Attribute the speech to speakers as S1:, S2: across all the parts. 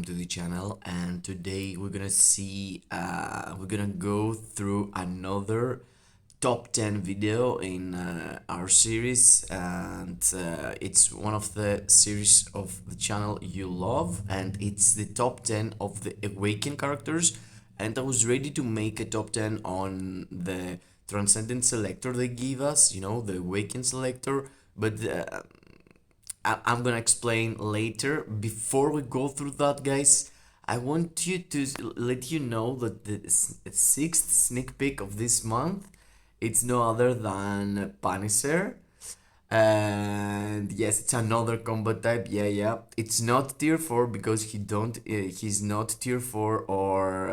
S1: welcome to the channel. And today we're gonna we're gonna go through another top 10 video in our series, and it's one of the series of the channel you love, and it's the top 10 of the Awaken characters. And I was ready to make a top 10 on the Transcendent selector they give us, you know, the Awaken selector, but I'm gonna explain later. Before we go through that, guys, I want you to let you know that the sixth sneak peek of this month, it's no other than Punisher. And yes, it's another combat type. Yeah, it's not tier 4 because he's not tier 4 or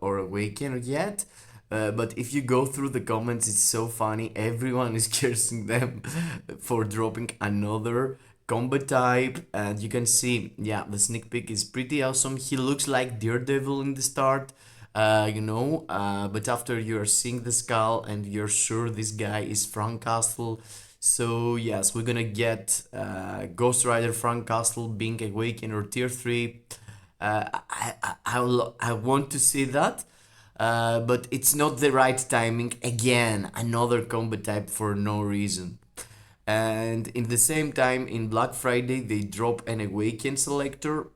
S1: Awaken yet. But if you go through the comments, it's so funny. Everyone is cursing them for dropping another combat type, and you can see, yeah, the sneak peek is pretty awesome. He looks like Daredevil in the start, but after you're seeing the skull and you're sure this guy is Frank Castle. So yes, we're gonna get Ghost Rider Frank Castle being Awakened or tier 3. I want to see that. But it's not the right timing. Again, another combat type for no reason. And in the same time, in Black Friday, they drop an Awaken selector,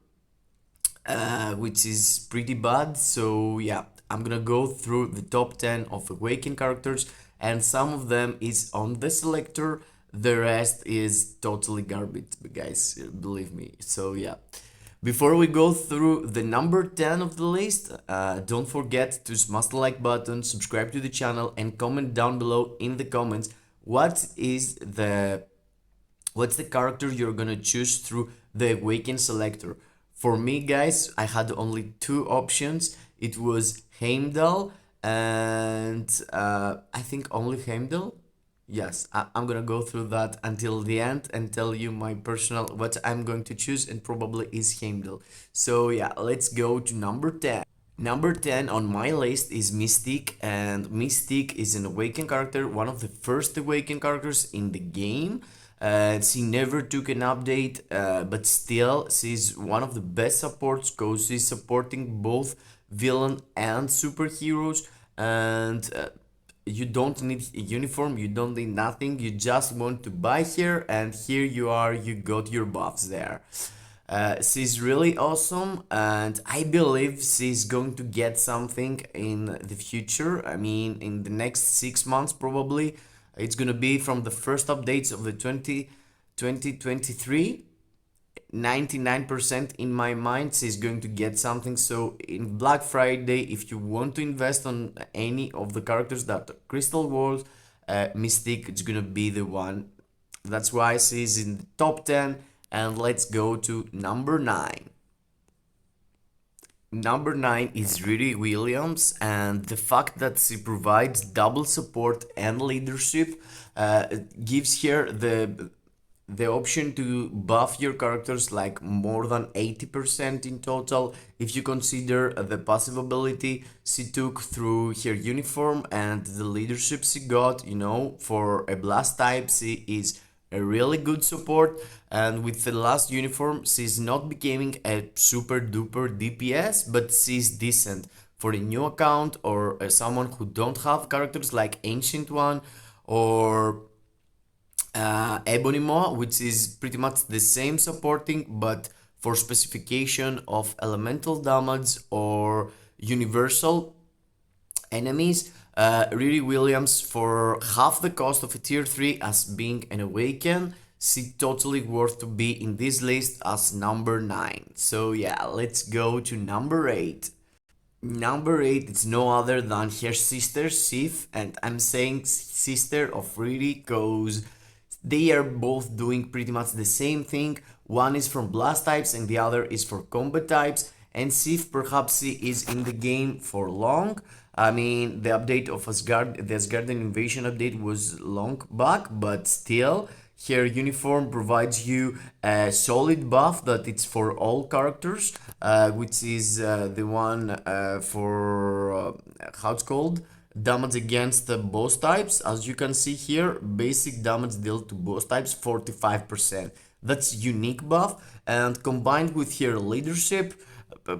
S1: which is pretty bad. So yeah, I'm gonna go through the top 10 of Awaken characters, and some of them is on the selector. The rest is totally garbage, guys, believe me. So yeah. Before we go through the number 10 of the list, don't forget to smash the like button, subscribe to the channel, and comment down below in the comments what's the character you're gonna choose through the Awaken selector. For me, guys, I had only two options. It was Heimdall and I think only Heimdall. Yes, I'm gonna go through that until the end and tell you my personal what I'm going to choose, and probably is Heimdall. So yeah, let's go to number 10. Number 10 on my list is Mystique, and Mystique is an Awaken character, one of the first Awaken characters in the game. She never took an update, but still she's one of the best supports because she's supporting both villain and superheroes. And you don't need a uniform, you don't need nothing, you just want to buy here, and here you are, you got your buffs there. She's really awesome, and I believe she's going to get something in the future. I mean, in the next 6 months probably. It's gonna be from the first updates of the 2023. 99% in my mind she's going to get something. So in Black Friday, if you want to invest on any of the characters that are Crystal Walls, Mystique is gonna be the one. That's why she's in the top 10. And let's go to number 9. Number 9 is Riri Williams, and the fact that she provides double support and leadership gives her the option to buff your characters like more than 80% in total, if you consider the passive ability she took through her uniform and the leadership she got. You know, for a blast type she is a really good support, and with the last uniform she's not becoming a super duper DPS, but she's decent for a new account or someone who don't have characters like Ancient One or Ebony Maw, which is pretty much the same supporting, but for specification of elemental damage or universal enemies. Riri Williams, for half the cost of a tier 3 as being an Awaken, she totally worth to be in this list as number 9. So yeah, let's go to number 8. Number 8 is no other than her sister Sif, and I'm saying sister of Riri because they are both doing pretty much the same thing. One is from blast types and the other is for combat types, and Sif perhaps she is in the game for long. I mean, the update of Asgard, the Asgardian invasion update was long back, but still, her uniform provides you a solid buff that it's for all characters, which is the one for, how it's called? Damage against the boss types. As you can see here, basic damage dealt to boss types 45%. That's unique buff, and combined with her leadership,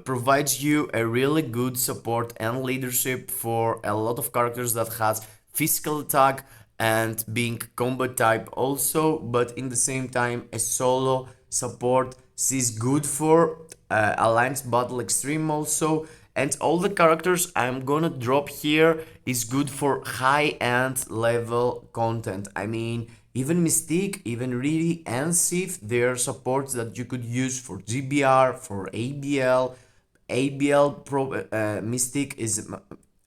S1: provides you a really good support and leadership for a lot of characters that has physical attack and being combat type also, but in the same time a solo support. She's good for alliance battle extreme also, and all the characters I'm gonna drop here is good for high end level content. I mean, even Mystique, even Riri and Sif, they're supports that you could use for GBR, for ABL. ABL Pro Mystic is,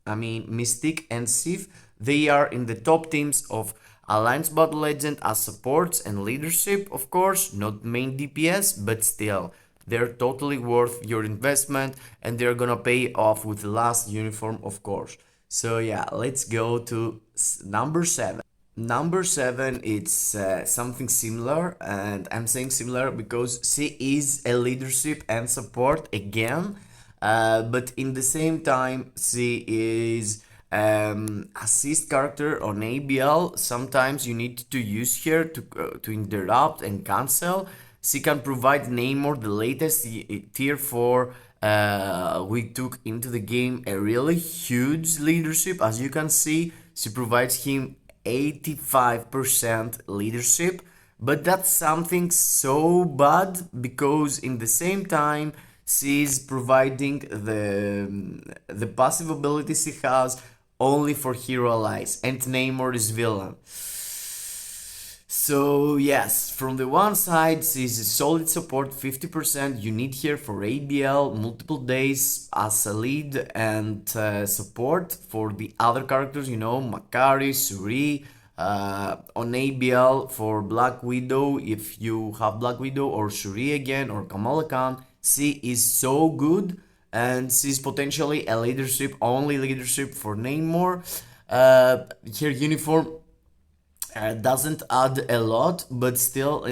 S1: I mean, Mystic and Sif, they are in the top teams of Alliance Battle Legend as supports and leadership, of course, not main DPS, but still, they're totally worth your investment and they're gonna pay off with the last uniform, of course. So yeah, let's go to number 7. Number 7, it's something similar, and I'm saying similar because she is a leadership and support again, but in the same time, she is assist character on ABL. Sometimes you need to use her to interrupt and cancel. She can provide Namor the latest tier 4 we took into the game, a really huge leadership. As you can see, she provides him 85% leadership, but that's something so bad because in the same time she's providing the passive abilities she has only for hero allies and Namor is villain. So yes, from the one side, she's a solid support, 50% you need here for ABL, multiple days as a lead and support for the other characters, you know, Makari, Suri, on ABL for Black Widow, if you have Black Widow or Shuri again or Kamala Khan, she is so good and she's potentially a leadership, only leadership for Namor. Her uniform doesn't add a lot, but still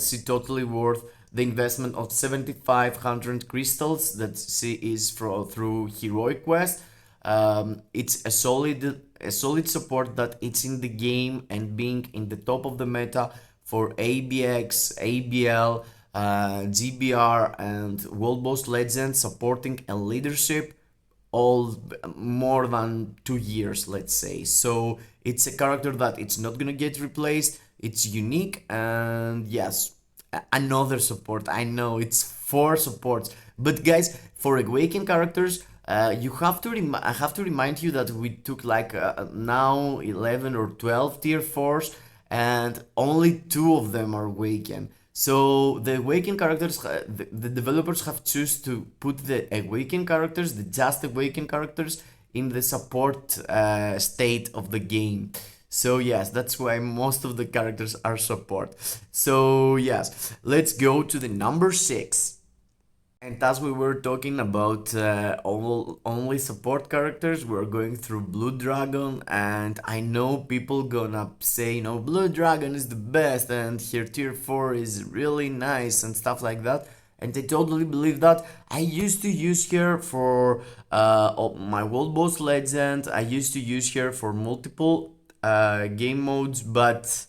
S1: she totally worth the investment of 7500 crystals that she is through heroic quest. It's a solid support that it's in the game and being in the top of the meta for ABx, ABL, GBR and World Boss Legend, supporting a leadership all more than 2 years, let's say. So it's a character that it's not gonna get replaced. It's unique, and yes, another support. I know it's 4 supports, but guys, for Awaken characters, I have to remind you that we took like now 11 or 12 tier 4s, and only 2 of them are Awaken. So the Awaken characters, the developers have choose to put the Awaken characters, the just Awaken characters, in the support state of the game. So yes, that's why most of the characters are support. So yes, let's go to the number 6. And as we were talking about only support characters, we're going through Blue Dragon, and I know people gonna say, Blue Dragon is the best, and her tier 4 is really nice and stuff like that. And I totally believe that. I used to use her for my World Boss Legend. I used to use her for multiple game modes, but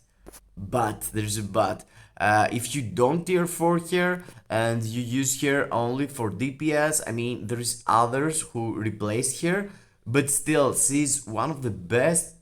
S1: there's a but. If you don't tier 4 here and you use here only for DPS, I mean, there's others who replace here, but still, she's one of the best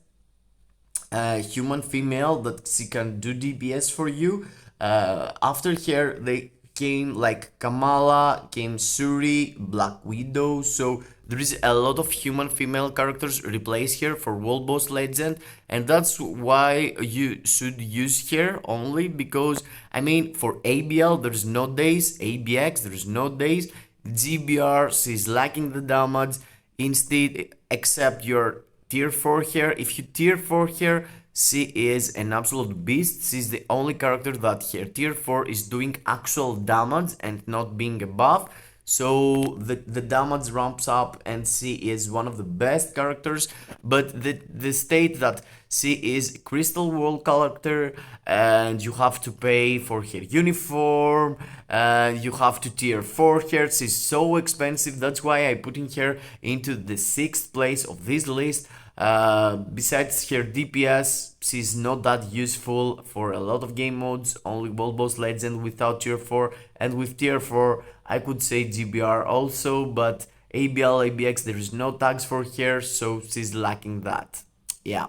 S1: human female that she can do DPS for you. After her, they came like Kamala, came Suri, Black Widow. So there is a lot of human female characters replaced here for World Boss Legend, and that's why you should use here only because I mean for ABL there's no days, ABX there's no days, GBR she's lacking the damage. Instead, except your tier 4 here, if you tier 4 here, she is an absolute beast. She's the only character that here tier 4 is doing actual damage and not being a buff. So the damage ramps up, and she is one of the best characters. But the state that she is crystal world character, and you have to pay for her uniform, and you have to tier 4 her. She's so expensive. That's why I put in her into the 6th place of this list. Besides her DPS, she's not that useful for a lot of game modes. Only World Boss Legend without tier 4, and with tier 4 I could say GBR also, but ABL, ABx, there is no tags for her, so she's lacking that. Yeah,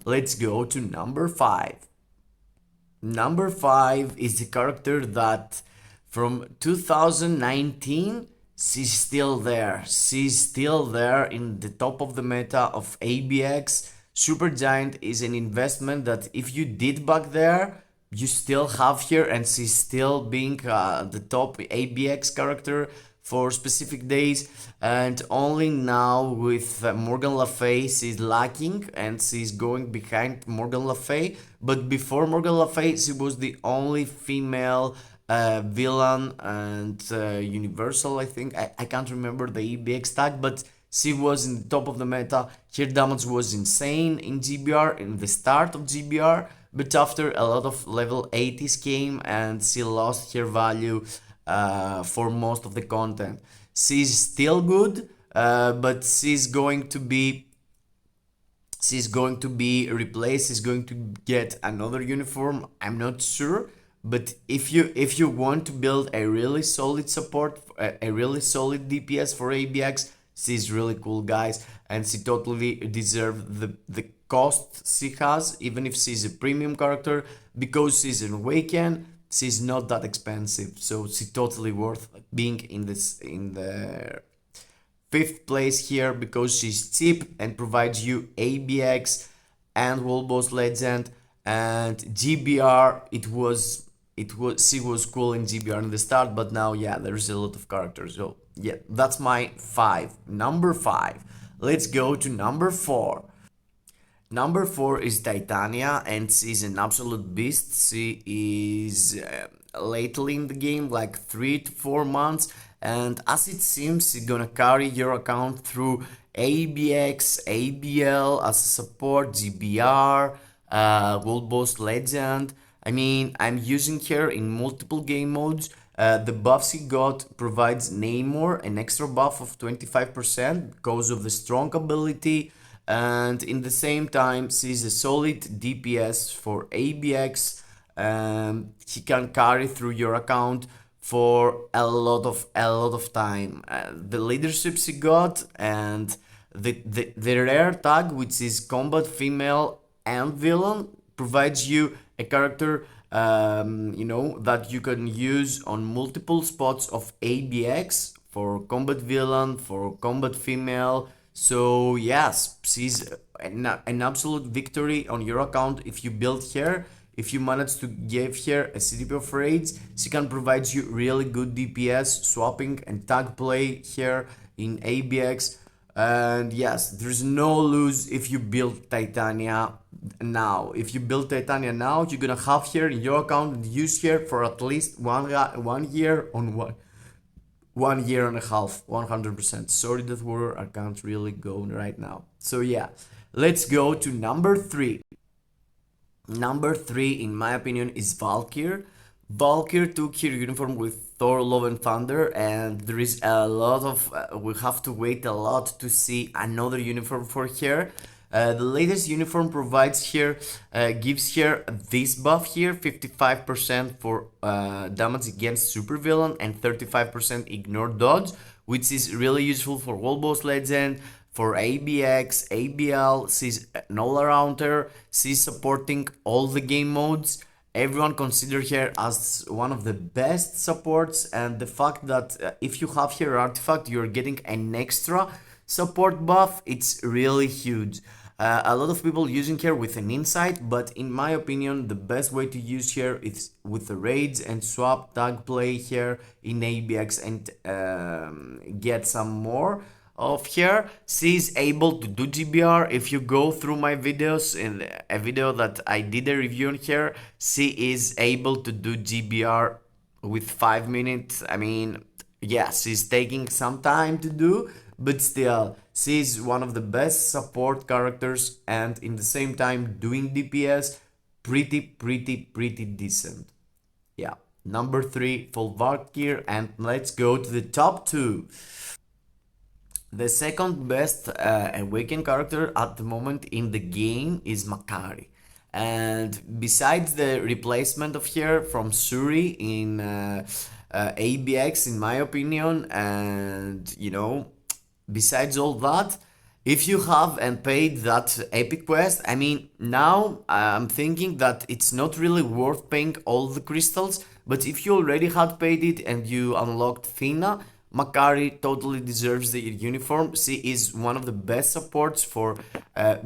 S1: let's go to number 5. Number 5 is the character that from 2019, she's still there. She's still there in the top of the meta of ABx. Supergiant is an investment that if you did back there, you still have here, and she's still being the top ABx character for specific days. And only now with Morgan Le Fay she's lacking, and she's going behind Morgan Le Fay. But before Morgan Le Fay, she was the only female villain and universal, I think. I can't remember the ABx tag, but she was in the top of the meta. Her damage was insane in GBR, in the start of GBR, but after a lot of level 80s came, and she lost her value for most of the content. She's still good, but she's going to be replaced. She's going to get another uniform. I'm not sure, but if you want to build a really solid support, a really solid DPS for ABx, she's really cool, guys, and she totally deserves the cost she has, even if she's a premium character, because she's an AWAKEN. She's not that expensive, so she's totally worth being in the 5th place here, because she's cheap and provides you ABx and World Boss Legend and GBR. She was cool in GBR in the start, but now, yeah, there's a lot of characters. So yeah, that's my 5. Number 5. Let's go to number 4. Number 4 is Titania, and she's an absolute beast. She is lately in the game, like 3 to 4 months, and as it seems, she's gonna carry your account through ABx, ABL as a support, GBR, World Boss Legend. I mean, I'm using her in multiple game modes. The buff she got provides Namor an extra buff of 25% because of the strong ability, and in the same time she's a solid DPS for ABx. He can carry through your account for a lot of time. The leadership she got, and the rare tag, which is combat female and villain, provides you a character that you can use on multiple spots of ABx for combat villain, for combat female. So yes, she's an absolute victory on your account if you build her. If you manage to give her a CDP of raids, she can provide you really good DPS, swapping and tag play here in ABx. And yes, there's no lose if you build Titania now. If you build Titania now, you're gonna have her in your account and use her for at least one year on 1 year and a half, 100%. Sorry that word, I can't really go right now. So yeah, let's go to number 3. Number 3, in my opinion, is Valkyr. Valkyr took her uniform with Thor, Love and Thunder, and there is a lot of we have to wait a lot to see another uniform for her. The latest uniform provides here, gives her this buff here, 55% for damage against supervillain and 35% ignore dodge, which is really useful for World Boss Legend, for ABx, ABL. She's an all-arounder. She's supporting all the game modes. Everyone considers her as one of the best supports, and the fact that if you have her artifact, you're getting an extra support buff, it's really huge. A lot of people using her with an insight, but in my opinion, the best way to use her is with the raids and swap tag play here in ABx and get some more of her. She's able to do GBR. If you go through my videos, in a video that I did a review on her, she is able to do GBR with 5 minutes. I mean, Yes, she's taking some time to do, but still, she's one of the best support characters and in the same time doing DPS pretty decent. Yeah, number 3, Volvarkir, and let's go to the top 2. The second best Awaken character at the moment in the game is Makari. And besides the replacement of her from Suri in ABx, in my opinion, and besides all that, if you have and paid that epic quest, I mean, now I'm thinking that it's not really worth paying all the crystals, but if you already had paid it and you unlocked Fina, Makari totally deserves the uniform. She is one of the best supports for,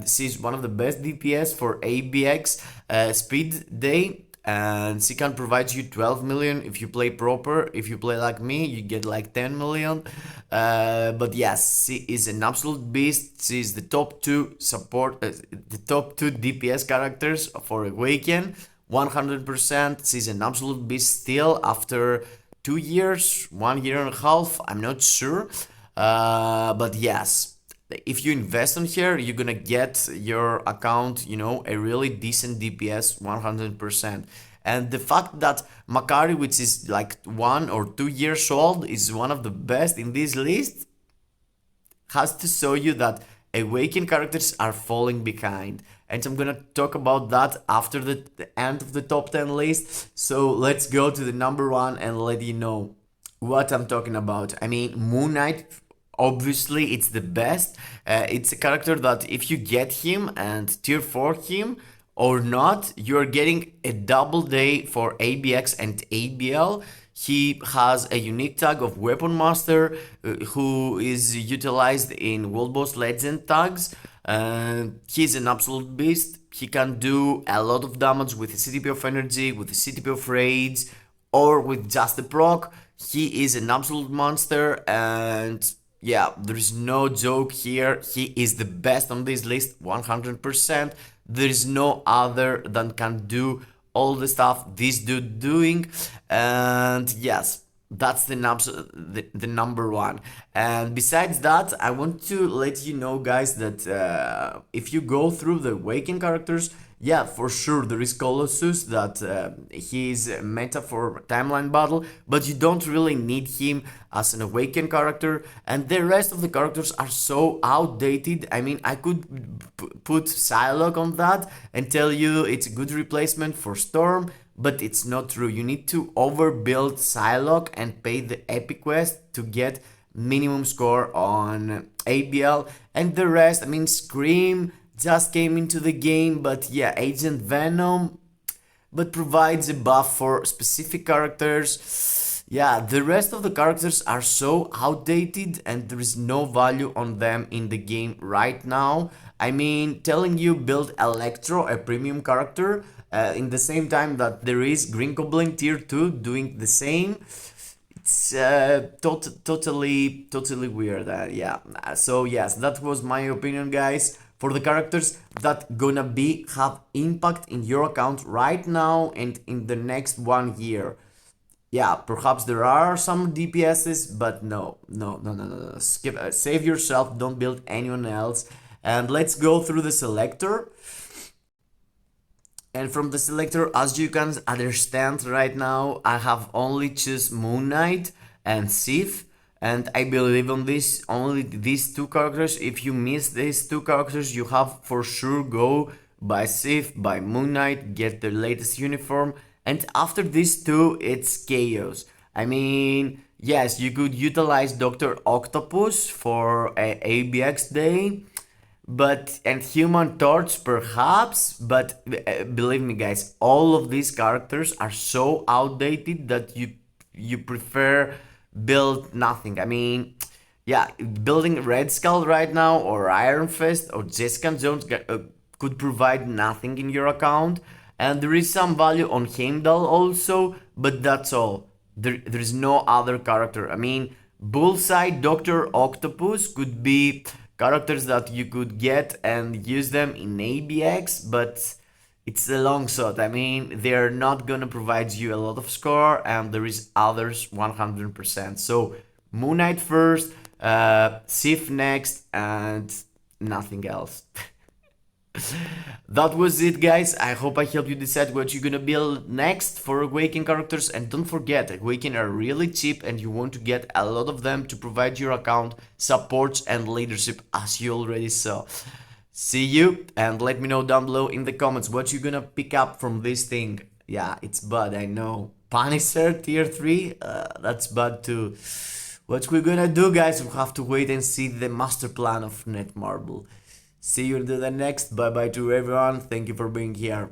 S1: she's one of the best DPS for ABX speed day, and she can provide you 12 million if you play proper. If you play like me, you get like 10 million. But yes, she is an absolute beast. She is the top 2 support, the top 2 DPS characters for Awaken. 100%. She's an absolute beast still after 2 years, 1 year and a half. I'm not sure. But yes, if you invest on here, you're gonna get your account, a really decent DPS 100%. And the fact that Makari, which is like 1 or 2 years old, is one of the best in this list, has to show you that Awaken characters are falling behind. And I'm gonna talk about that after the end of the top 10 list. So let's go to the number 1 and let you know what I'm talking about. I mean, Moon Knight, obviously, it's the best. It's a character that if you get him and tier 4 him or not, you're getting a double day for ABx and ABL. He has a unique tag of Weapon Master who is utilized in World Boss Legend tags. He's an absolute beast. He can do a lot of damage with the CTP of Energy, with the CTP of Rage, or with just the proc. He is an absolute monster, and yeah, there's no joke here. He is the best on this list, 100%. There is no other that can do all the stuff this dude doing, and yes, that's the number 1. And besides that, I want to let you know, guys, that if you go through the Awaken characters, yeah, for sure there is Colossus, that he's meta for timeline battle, but you don't really need him as an Awaken character, and the rest of the characters are so outdated. I mean, I could put Psylocke on that and tell you it's a good replacement for Storm, but it's not true. You need to overbuild Psylocke and pay the epic quest to get minimum score on ABL, and the rest, I mean, Scream just came into the game, but yeah, Agent Venom, but provides a buff for specific characters. Yeah, the rest of the characters are so outdated and there is no value on them in the game right now. I mean, telling you build Electro, a premium character, in the same time that there is Green Goblin tier 2 doing the same, it's totally weird. Yeah, so yes, that was my opinion, guys, for the characters that gonna have impact in your account right now and in the next 1 year. Yeah, perhaps there are some DPSs, but no. Skip, save yourself, don't build anyone else. And let's go through the Selector. And from the Selector, as you can understand right now, I have only choose Moon Knight and Sif. And I believe on this, only these 2 characters. If you miss these 2 characters, you have for sure go by Sif, by Moon Knight, get the latest uniform. And after these 2, it's chaos. I mean, yes, you could utilize Dr. Octopus for a ABX day, but and Human Torch perhaps, but believe me, guys, all of these characters are so outdated that you prefer build nothing. I mean, yeah, building Red Skull right now or Iron Fist or Jessica Jones could provide nothing in your account, and there is some value on Heimdall also, but that's all. There is no other character. I mean, Bullseye, Dr. Octopus could be characters that you could get and use them in ABX, but It's a long shot. I mean, they're not gonna provide you a lot of score, and there is others 100%. So Moon Knight first, Sif next, and nothing else. That was it, guys. I hope I helped you decide what you're gonna build next for Awaken characters. And don't forget, Awaken are really cheap and you want to get a lot of them to provide your account supports and leadership, as you already saw. See you, and let me know down below in the comments what you're gonna pick up from this thing. Yeah, it's bad, I know. Punisher tier 3, that's bad too. What we're gonna do, guys, we have to wait and see the master plan of Netmarble. See you in the next. Bye bye to everyone. Thank you for being here.